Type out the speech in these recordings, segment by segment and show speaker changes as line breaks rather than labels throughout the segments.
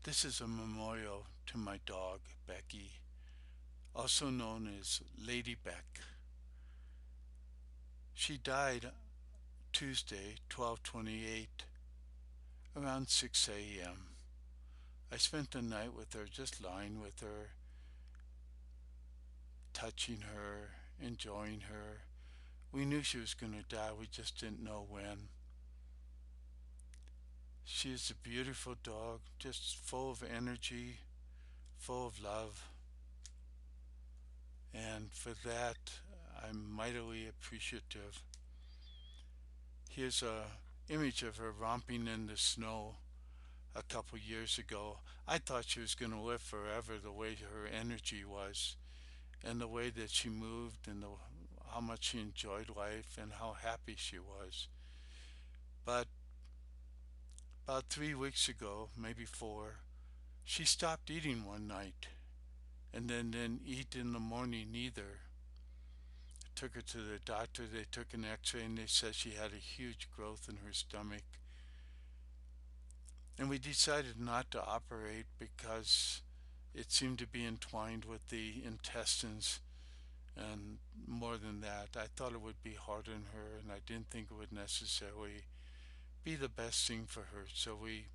This is a memorial to my dog, Becky, also known as Lady Beck. She died Tuesday, 12/28, around 6 a.m. I spent the night with her, just lying with her, touching her, enjoying her. We knew she was going to die, we just didn't know when. She is a beautiful dog, just full of energy, full of love, and for that, I'm mightily appreciative. Here's a image of her romping in the snow a couple years ago. I thought she was going to live forever, the way her energy was and the way that she moved and how much she enjoyed life and how happy she was. But about 3 weeks ago, maybe four, she stopped eating one night and then didn't eat in the morning either. I took her to the doctor. They took an x-ray and they said she had a huge growth in her stomach. And we decided not to operate because it seemed to be entwined with the intestines. And more than that, I thought it would be hard on her, and I didn't think it would necessarily be the best thing for her. So we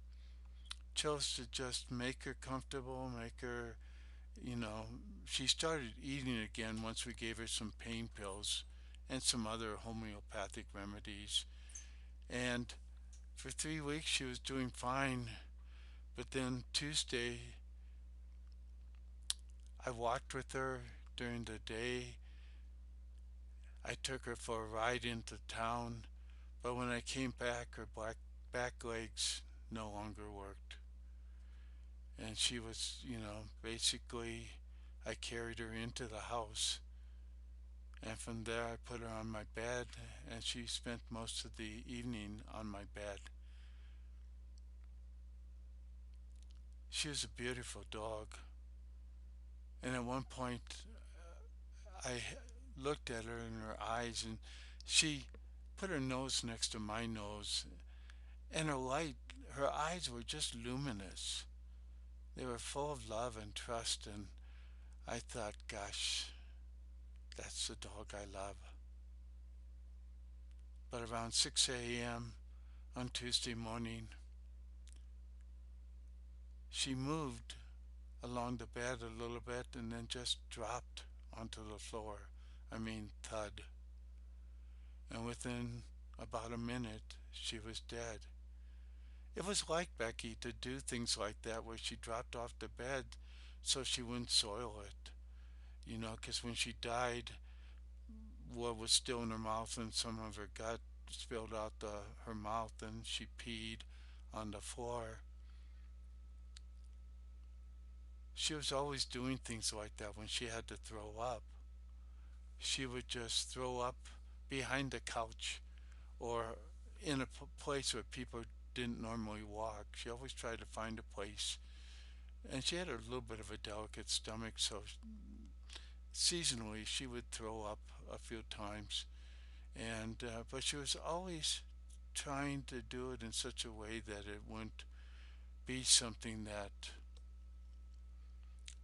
chose to just make her comfortable, make her, you know, she started eating again once we gave her some pain pills and some other homeopathic remedies. And for 3 weeks, she was doing fine. But then Tuesday, I walked with her during the day. I took her for a ride into town, but when I came back, her back legs no longer worked. And she was, basically, I carried her into the house. And from there, I put her on my bed, and she spent most of the evening on my bed. She was a beautiful dog. And at one point, I looked at her in her eyes, and she put her nose next to my nose, and her eyes were just luminous. They were full of love and trust, and I thought, gosh, that's the dog I love. But around 6 a.m. on Tuesday morning, she moved along the bed a little bit and then just dropped onto the floor. I mean, thud. And within about a minute, she was dead. It was like Becky to do things like that where she dropped off the bed so she wouldn't soil it. Because when she died, what was still in her mouth and some of her gut spilled out her mouth and she peed on the floor. She was always doing things like that when she had to throw up. She would just throw up behind the couch or in a place where people didn't normally walk. She always tried to find a place. And she had a little bit of a delicate stomach, so seasonally she would throw up a few times. And but she was always trying to do it in such a way that it wouldn't be something that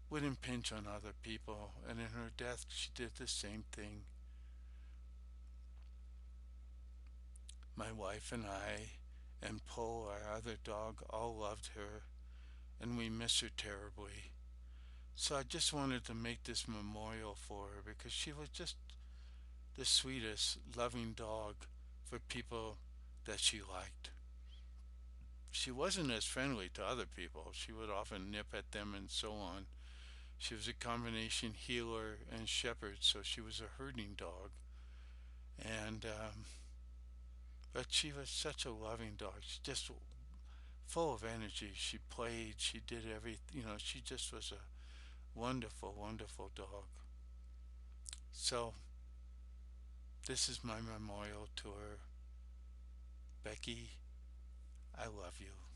would impinge on other people. And in her death, she did the same thing. My wife and I and Poe, our other dog, all loved her, and we miss her terribly. So I just wanted to make this memorial for her because she was just the sweetest, loving dog for people that she liked. She wasn't as friendly to other people. She would often nip at them and so on. She was a combination healer and shepherd, so she was a herding dog. And but she was such a loving dog. She just full of energy. She played. She did everything. She just was a wonderful, wonderful dog. So this is my memorial to her. Becky, I love you.